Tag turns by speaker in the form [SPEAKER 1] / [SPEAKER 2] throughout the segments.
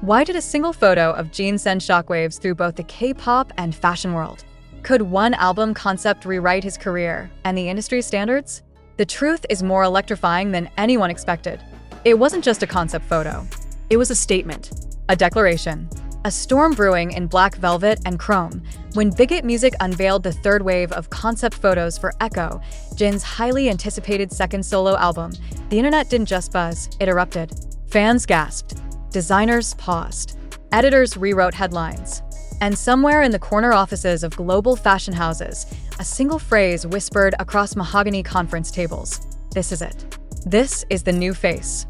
[SPEAKER 1] Why did a single photo of Jin send shockwaves through both the K-pop and fashion world? Could one album concept rewrite his career and the industry's standards? The truth is more electrifying than anyone expected. It wasn't just a concept photo. It was a statement, a declaration, a storm brewing in black velvet and chrome. When Big Hit Music unveiled the third wave of concept photos for Echo, Jin's highly anticipated second solo album, the internet didn't just buzz, it erupted. Fans gasped. Designers paused. Editors rewrote headlines. And somewhere in the corner offices of global fashion houses, a single phrase whispered across mahogany conference tables. This is it. This is the new face.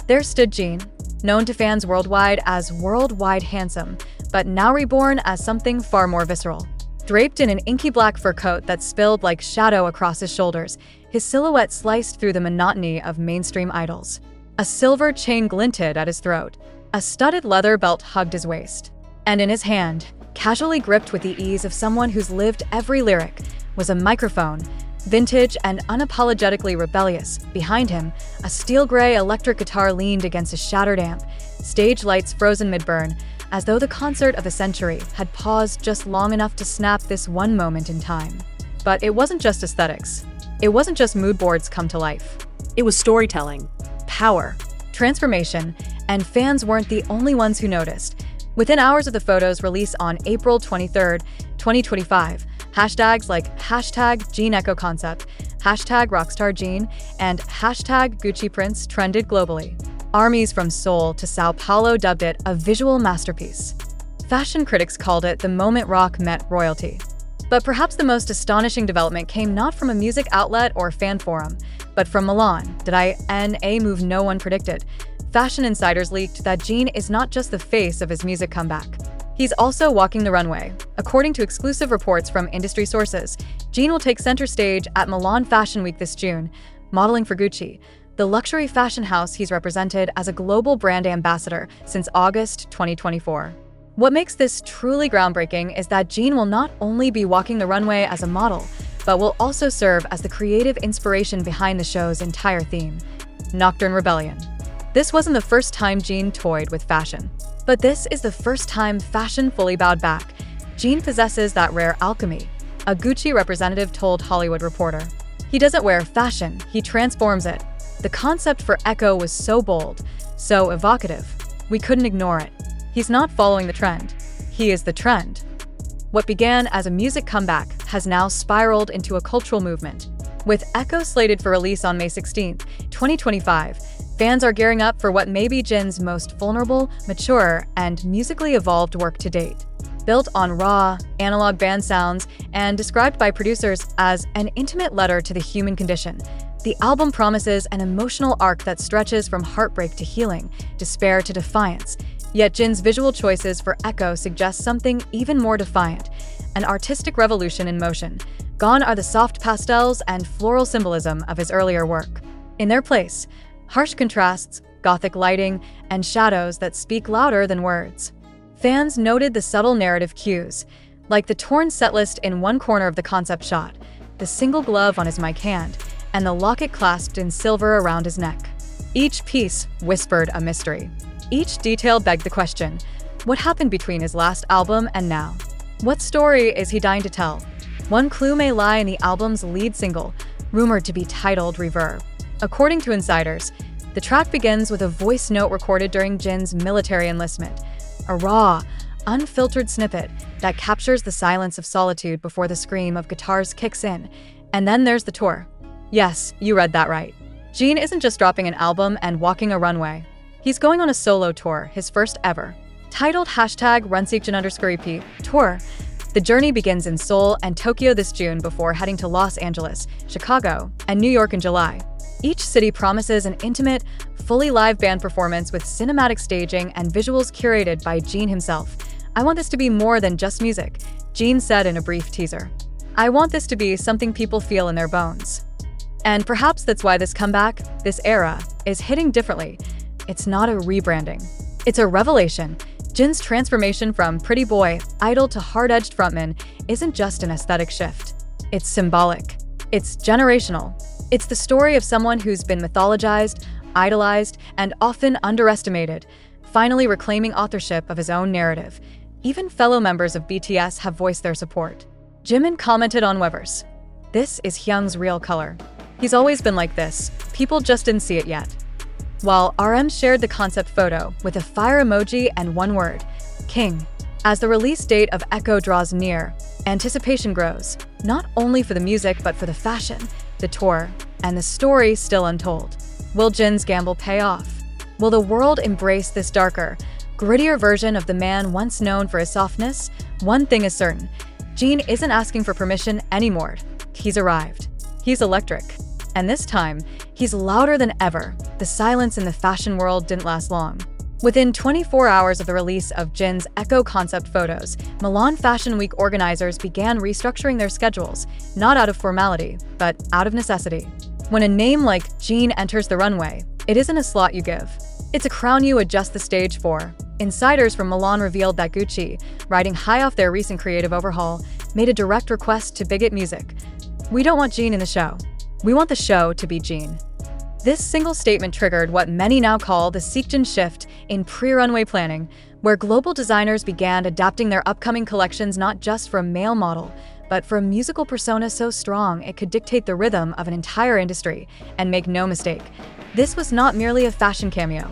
[SPEAKER 1] There stood Jin, known to fans worldwide as worldwide handsome, but now reborn as something far more visceral. Draped in an inky black fur coat that spilled like shadow across his shoulders, his silhouette sliced through the monotony of mainstream idols. A silver chain glinted at his throat. A studded leather belt hugged his waist. And in his hand, casually gripped with the ease of someone who's lived every lyric, was a microphone, vintage and unapologetically rebellious. Behind him, a steel gray electric guitar leaned against a shattered amp, stage lights frozen mid-burn, as though the concert of a century had paused just long enough to snap this one moment in time. But it wasn't just aesthetics. It wasn't just mood boards come to life.
[SPEAKER 2] It was storytelling, power,
[SPEAKER 1] transformation, and fans weren't the only ones who noticed. Within hours of the photo's release on April 23, 2025, hashtags like #JinEchoConcept, #RockstarJin, and #GucciPrince trended globally. Armies from Seoul to Sao Paulo dubbed it a visual masterpiece. Fashion critics called it the moment rock met royalty. But perhaps the most astonishing development came not from a music outlet or fan forum, but from Milan. A move no one predicted. Fashion insiders leaked that Jin is not just the face of his music comeback. He's also walking the runway. According to exclusive reports from industry sources, Jin will take center stage at Milan Fashion Week this June, modeling for Gucci, the luxury fashion house he's represented as a global brand ambassador since August 2024. What makes this truly groundbreaking is that Jin will not only be walking the runway as a model, but will also serve as the creative inspiration behind the show's entire theme, Nocturne Rebellion. This wasn't the first time Jin toyed with fashion, but this is the first time fashion fully bowed back. Jin possesses that rare alchemy, a Gucci representative told Hollywood Reporter. He doesn't wear fashion, he transforms it. The concept for Echo was so bold, so evocative, we couldn't ignore it. He's not following the trend, he is the trend. What began as a music comeback has now spiraled into a cultural movement. With Echo slated for release on May 16, 2025, fans are gearing up for what may be Jin's most vulnerable, mature, and musically evolved work to date. Built on raw, analog band sounds and described by producers as an intimate letter to the human condition, the album promises an emotional arc that stretches from heartbreak to healing, despair to defiance. Yet Jin's visual choices for Echo suggest something even more defiant, an artistic revolution in motion. Gone are the soft pastels and floral symbolism of his earlier work. In their place, harsh contrasts, gothic lighting, and shadows that speak louder than words. Fans noted the subtle narrative cues, like the torn setlist in one corner of the concept shot, the single glove on his mic hand, and the locket clasped in silver around his neck. Each piece whispered a mystery. Each detail begged the question, what happened between his last album and now? What story is he dying to tell? One clue may lie in the album's lead single, rumored to be titled Reverb. According to insiders, the track begins with a voice note recorded during Jin's military enlistment, a raw, unfiltered snippet that captures the silence of solitude before the scream of guitars kicks in. And then there's the tour. Yes, you read that right. Jin isn't just dropping an album and walking a runway. He's going on a solo tour, his first ever. Titled #RunSeokjin_EP Tour, the journey begins in Seoul and Tokyo this June before heading to Los Angeles, Chicago, and New York in July. Each city promises an intimate, fully live band performance with cinematic staging and visuals curated by Jin himself. I want this to be more than just music, Jin said in a brief teaser. I want this to be something people feel in their bones. And perhaps that's why this comeback, this era, is hitting differently. It's not a rebranding. It's a revelation. Jin's transformation from pretty boy, idol to hard-edged frontman isn't just an aesthetic shift. It's symbolic. It's generational. It's the story of someone who's been mythologized, idolized, and often underestimated. finally reclaiming authorship of his own narrative. Even fellow members of BTS have voiced their support. Jimin commented on Weverse, "This is Hyung's real color. He's always been like this, people just didn't see it yet." While RM shared the concept photo with a fire emoji and one word, King. As the release date of Echo draws near, anticipation grows, not only for the music but for the fashion, the tour, and the story still untold. Will Jin's gamble pay off? Will the world embrace this darker, grittier version of the man once known for his softness? One thing is certain, Jin isn't asking for permission anymore. He's arrived. He's electric. And this time, he's louder than ever. The silence in the fashion world didn't last long. Within 24 hours of the release of Jin's Echo concept photos, Milan Fashion Week organizers began restructuring their schedules, not out of formality, but out of necessity. When a name like Jin enters the runway, it isn't a slot you give. It's a crown you adjust the stage for. Insiders from Milan revealed that Gucci, riding high off their recent creative overhaul, made a direct request to Bigot Music. "We don't want Jin in the show. We want the show to be Jin." This single statement triggered what many now call the seokjin shift in pre-runway planning, where global designers began adapting their upcoming collections not just for a male model, but for a musical persona so strong it could dictate the rhythm of an entire industry. And make no mistake, this was not merely a fashion cameo.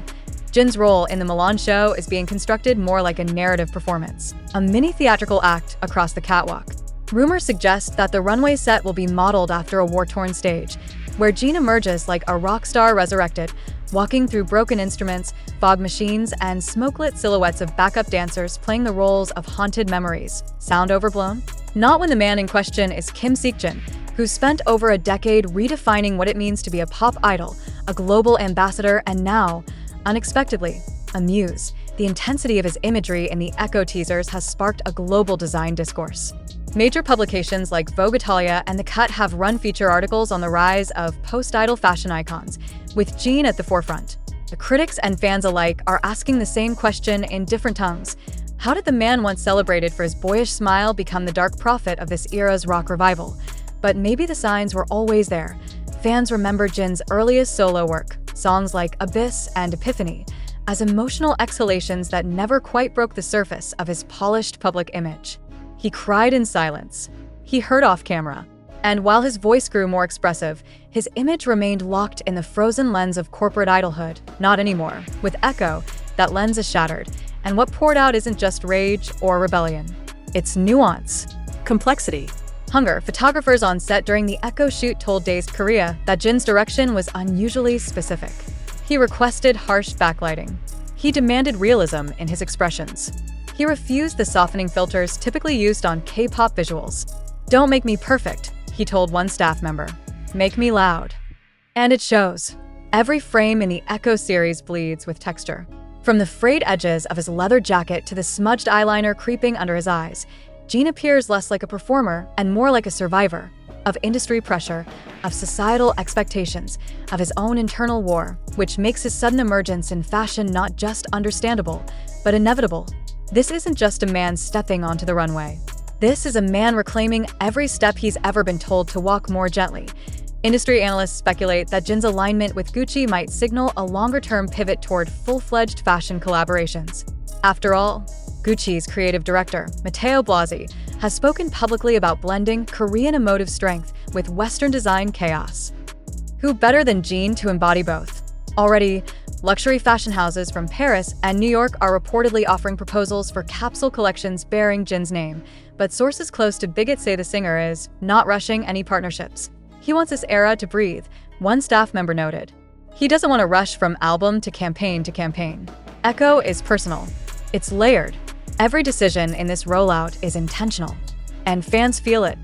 [SPEAKER 1] Jin's role in the Milan show is being constructed more like a narrative performance, a mini theatrical act across the catwalk. Rumors suggest that the runway set will be modeled after a war-torn stage, where Jin emerges like a rock star resurrected, walking through broken instruments, fog machines, and smoke-lit silhouettes of backup dancers playing the roles of haunted memories. Sound overblown? Not when the man in question is Kim Seokjin, who spent over a decade redefining what it means to be a pop idol, a global ambassador, and now, unexpectedly, a muse. The intensity of his imagery in the Echo teasers has sparked a global design discourse. Major publications like Vogue Italia and The Cut have run feature articles on the rise of post-idol fashion icons, with Jin at the forefront. The critics and fans alike are asking the same question in different tongues. How did the man once celebrated for his boyish smile become the dark prophet of this era's rock revival? But maybe the signs were always there. Fans remember Jin's earliest solo work, songs like Abyss and Epiphany, as emotional exhalations that never quite broke the surface of his polished public image. He cried in silence. He heard off camera. And while his voice grew more expressive, his image remained locked in the frozen lens of corporate idolhood. Not anymore. With Echo, that lens is shattered, and what poured out isn't just rage or rebellion. It's nuance.
[SPEAKER 2] Complexity.
[SPEAKER 1] Hunger. Photographers on set during the Echo shoot told Dazed Korea that Jin's direction was unusually specific. He requested harsh backlighting. He demanded realism in his expressions. He refused the softening filters typically used on K-pop visuals. "Don't make me perfect," he told one staff member. "Make me loud." And it shows. Every frame in the Echo series bleeds with texture. From the frayed edges of his leather jacket to the smudged eyeliner creeping under his eyes, Jin appears less like a performer and more like a survivor of industry pressure, of societal expectations, of his own internal war, which makes his sudden emergence in fashion not just understandable, but inevitable. This isn't just a man stepping onto the runway. This is a man reclaiming every step he's ever been told to walk more gently. Industry analysts speculate that Jin's alignment with Gucci might signal a longer-term pivot toward full-fledged fashion collaborations. After all, Gucci's creative director, Matteo Blasi, has spoken publicly about blending Korean emotive strength with Western design chaos. Who better than Jin to embody both? Already, luxury fashion houses from Paris and New York are reportedly offering proposals for capsule collections bearing Jin's name, but sources close to Bigot say the singer is not rushing any partnerships. He wants this era to breathe, one staff member noted. He doesn't want to rush from album to campaign to campaign. Echo is personal. It's layered. Every decision in this rollout is intentional. And fans feel it.